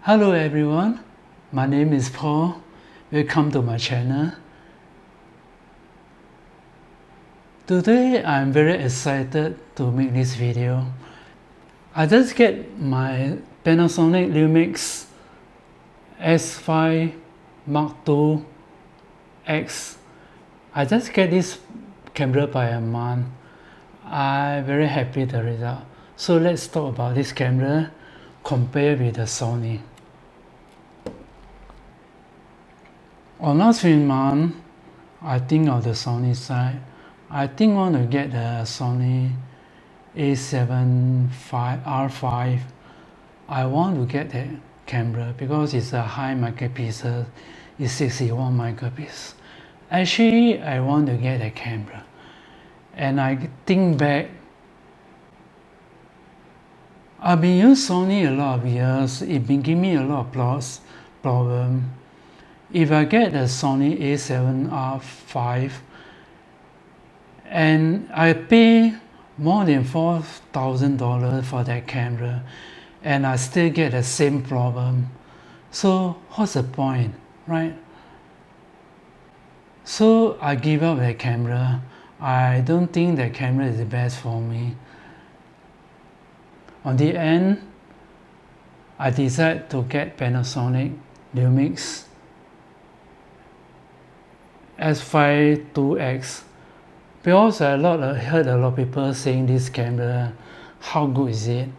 Hello everyone, my name is Paul. Welcome to my channel. Today I'm very excited to make this video. I just get my Panasonic Lumix S5 Mark II X. I just get this camera by a month. I'm very happy with the result. So let's talk about this camera compared with the Sony. On last few months, I think of the Sony side. I think I want to get the Sony A7 R5. I want to get that camera because it's a high megapixel. It's 61 megapixels. Actually, I want to get a camera. And I think back, I've been using Sony a lot of years. It's been giving me a lot of problems. If I get the Sony A7 R5 and I pay more than $4,000 for that camera and I still get the same problem, so what's the point, right? So I give up that camera. I don't think that camera is the best for me. On the end, I decided to get Panasonic Lumix S5 2X because I heard a lot of people saying this camera, how good is it?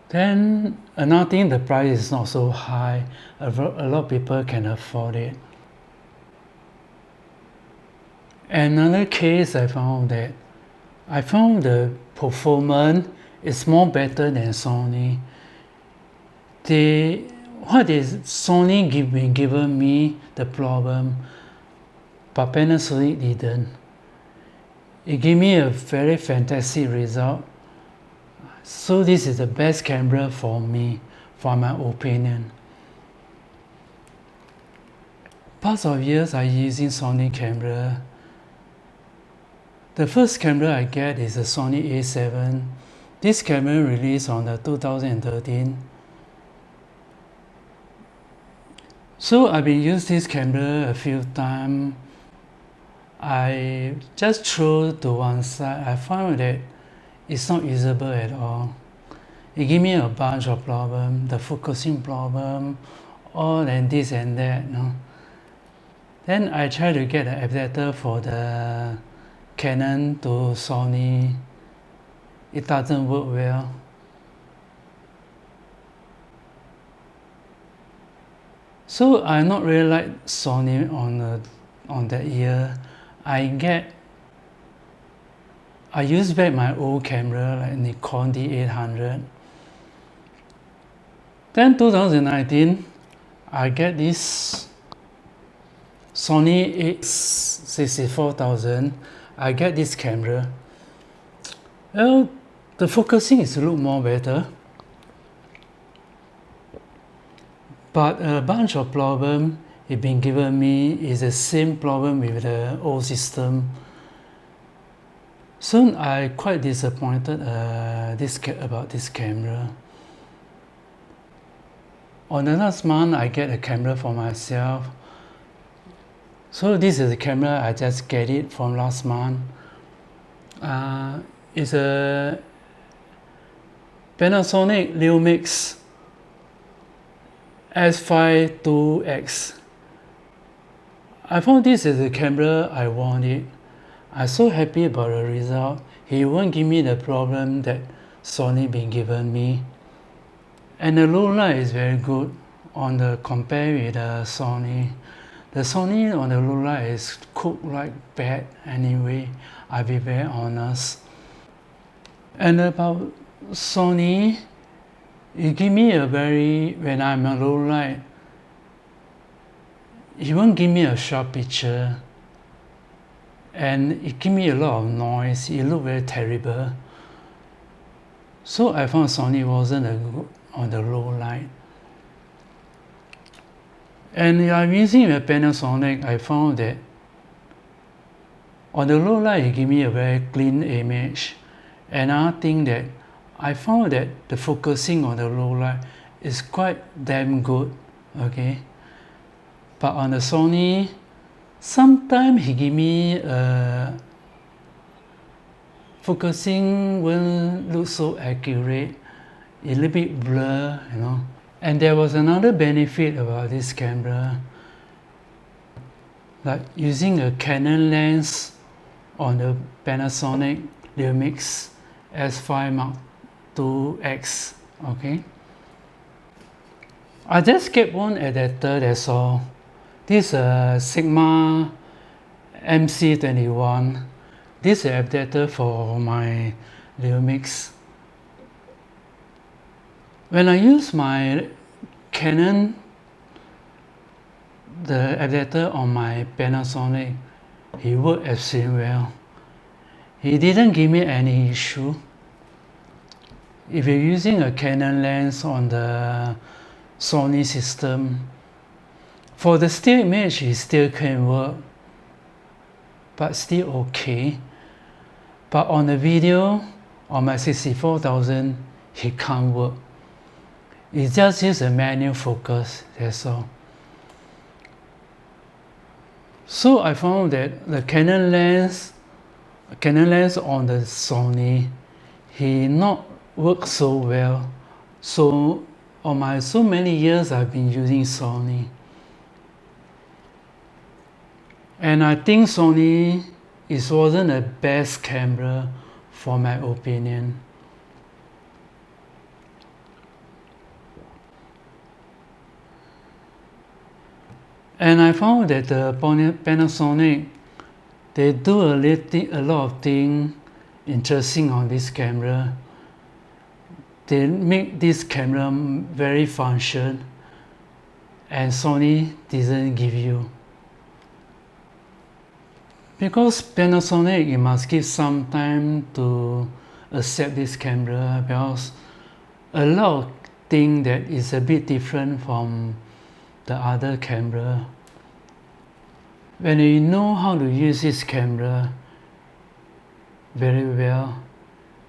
Then another thing, the price is not so high. A lot of people can afford it. Another case I found the performance is more better than Sony. What is Sony given me the problem, but Panasonic didn't. It gave me a very fantastic result. So this is the best camera for me, for my opinion. Past of years I using Sony camera. The first camera I get is a Sony A7. This camera released on the 2013. So I've been using this camera a few times. I just throw to one side. I found that it's not usable at all. It gave me a bunch of problems, the focusing problem, all and this and that. No? Then I tried to get an adapter for the Canon to Sony. It doesn't work well. So I not really like Sony on that year. I use back my old camera like Nikon D800. Then 2019, I get this Sony A6400. I get this camera. Well, the focusing is a little more better, but a bunch of problems it been given me is the same problem with the old system. So I quite disappointed about this camera. On the last month, I get a camera for myself. So this is the camera, I just get it from last month. It's a Panasonic Lumix S5 2X. I found this is the camera I wanted. I'm so happy about the result. He won't give me the problem that Sony been given me. And the low light is very good on the compare with the Sony. The Sony on the low light is cooked like bad anyway. I'll be very honest. And about Sony, it give me when I'm on low light, it won't give me a sharp picture. And it give me a lot of noise. It looked very terrible. So I found Sony wasn't good on the low light. And I'm using a Panasonic. I found that on the low light, it give me a very clean image. Another thing that I found that the focusing on the low light is quite damn good, okay? But on the Sony, sometimes he give me focusing won't look so accurate, a little bit blur, you know. And there was another benefit about this camera, like using a Canon lens on the Panasonic Lumix S5 Mark II X, okay? I just kept one adapter, that's all. This Sigma MC21. This is an adapter for my Lumix. When I use my Canon, the adapter on my Panasonic, he worked extremely well. He didn't give me any issue. If you're using a Canon lens on the Sony system, for the still image it still can work, but still okay. But on the video, on my 64,000, it can't work. It just uses a manual focus, that's all. So I found that the Canon lens on the Sony, he not work so well. So on my so many years I've been using Sony. And I think Sony wasn't the best camera for my opinion. And I found that the Panasonic, they do a lot of things interesting on this camera. They make this camera very function, and Sony didn't give you. Because Panasonic, you must give some time to accept this camera, because a lot of things that is a bit different from the other camera. When you know how to use this camera very well,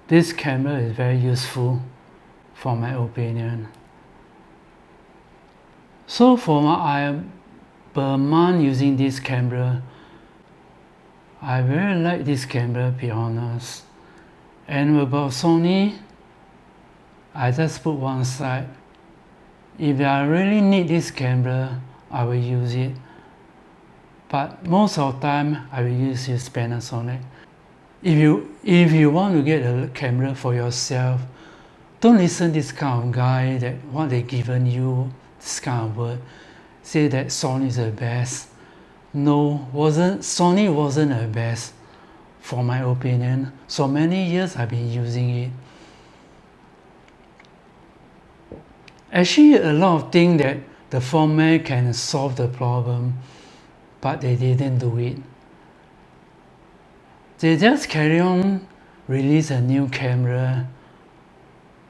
this camera is very useful for my opinion. So per month using this camera, I very like this camera, to be honest. And about Sony, I just put one side. If I really need this camera, I will use it. But most of the time, I will use this Panasonic. If you want to get a camera for yourself, don't listen to this kind of guy that what they given you, this kind of word, say that Sony is the best. No, Sony wasn't the best, for my opinion. So many years I've been using it. Actually, a lot of things that the format can solve the problem, but they didn't do it. They just carry on, release a new camera,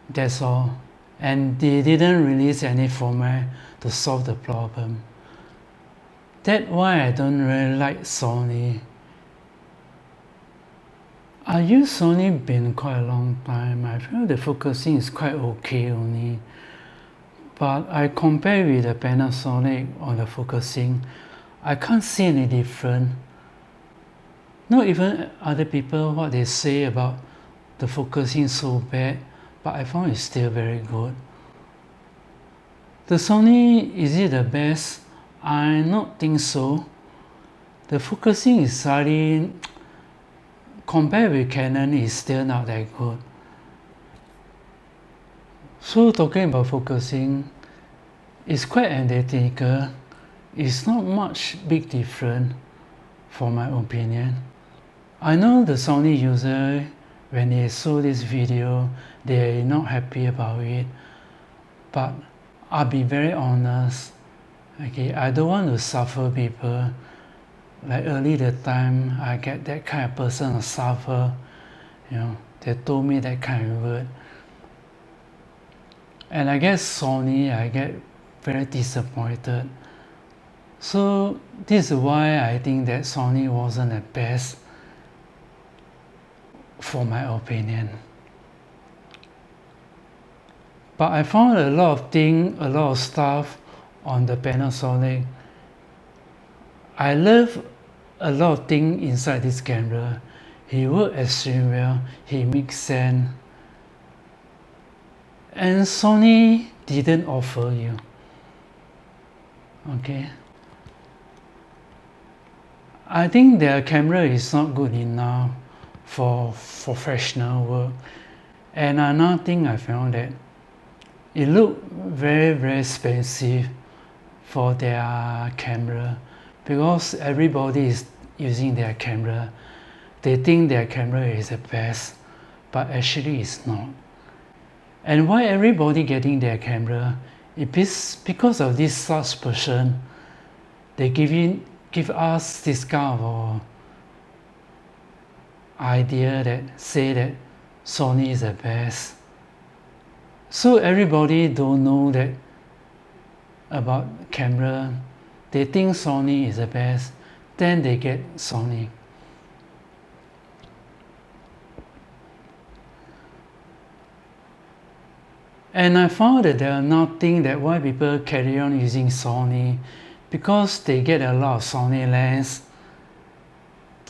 that's all. And they didn't release any format to solve the problem. That's why I don't really like Sony. I use Sony been quite a long time. I feel the focusing is quite okay only. But I compare with the Panasonic on the focusing, I can't see any difference. Not even other people, what they say about the focusing so bad, but I found it's still very good. The Sony, is it the best? I don't think so. The focusing is slightly, compared with Canon, is still not that good. So talking about focusing, it's quite identical. It's not much big difference, for my opinion. I know the Sony user, when they saw this video, they're not happy about it. But I'll be very honest. Okay, I don't want to suffer people. Like early the time, I get that kind of person to suffer. You know, they told me that kind of word. And I guess Sony, I get very disappointed. So this is why I think that Sony wasn't the best, for my opinion. But I found a lot of stuff on the Panasonic. I love a lot of things inside this camera. He worked extremely well, he makes sense. And Sony didn't offer you. Okay. I think their camera is not good enough for professional work. And another thing I found that it looked very expensive for their camera, because everybody is using their camera. They think their camera is the best, but actually it's not. And why everybody getting their camera? It is because of this such person. They give us this kind of idea that say that Sony is the best. So everybody don't know that about camera. They think Sony is the best, then they get Sony. And I found that there are nothing that why people carry on using Sony, because they get a lot of Sony lens.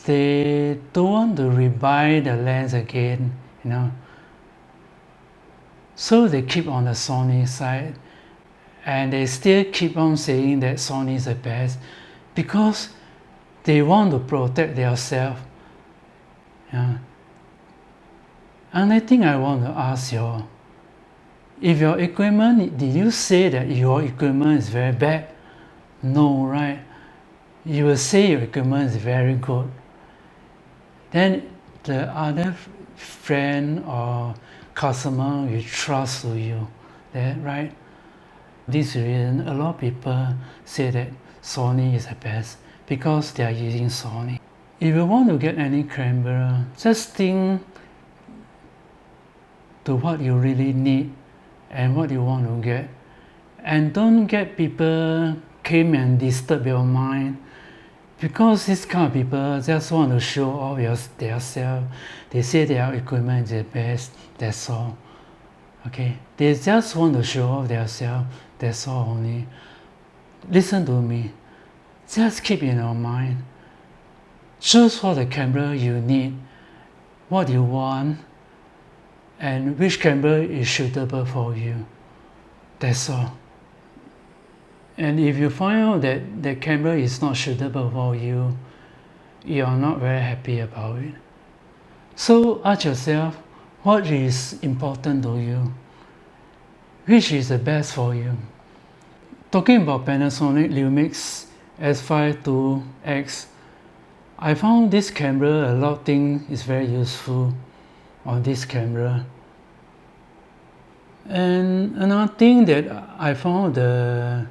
They don't want to rebuy the lens again, you know. So they keep on the Sony side, and they still keep on saying that Sony is the best, because they want to protect themselves. Yeah. Another thing I want to ask you, if your equipment, did you say that your equipment is very bad? No, right? You will say your equipment is very good. Then the other friend or customer will trust to you, that, right? This reason a lot of people say that Sony is the best, because they are using Sony. If you want to get any camera, just think to what you really need and what you want to get, and don't get people came and disturb your mind, because this kind of people just want to show off themselves. They say their equipment is the best, that's all. Okay, they just want to show off themselves, that's all only. Listen to me, just keep in your mind, choose what the camera you need, what you want, and which camera is suitable for you. That's all. And if you find out that the camera is not suitable for you, you are not very happy about it. So ask yourself, what is important to you? Which is the best for you? Talking about Panasonic Lumix S52X, I found this camera, a lot of things is very useful on this camera. And another thing that I found, the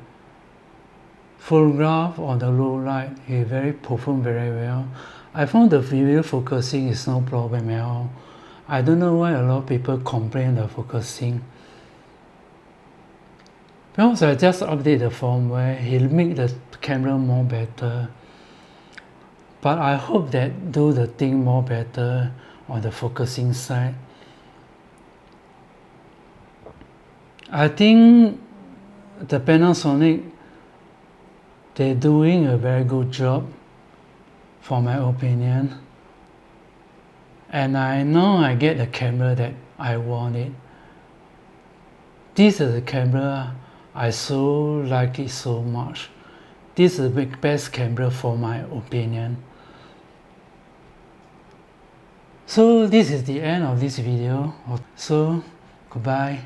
photograph on the low light is perform very well. I found the video focusing is no problem at all. I don't know why a lot of people complain the focusing. Because I just update the firmware, he'll make the camera more better. But I hope that do the thing more better on the focusing side. I think the Panasonic, they're doing a very good job, for my opinion. And I know I get the camera that I wanted. This is the camera I so like it so much. This is the best camera for my opinion. So this is the end of this video. So goodbye.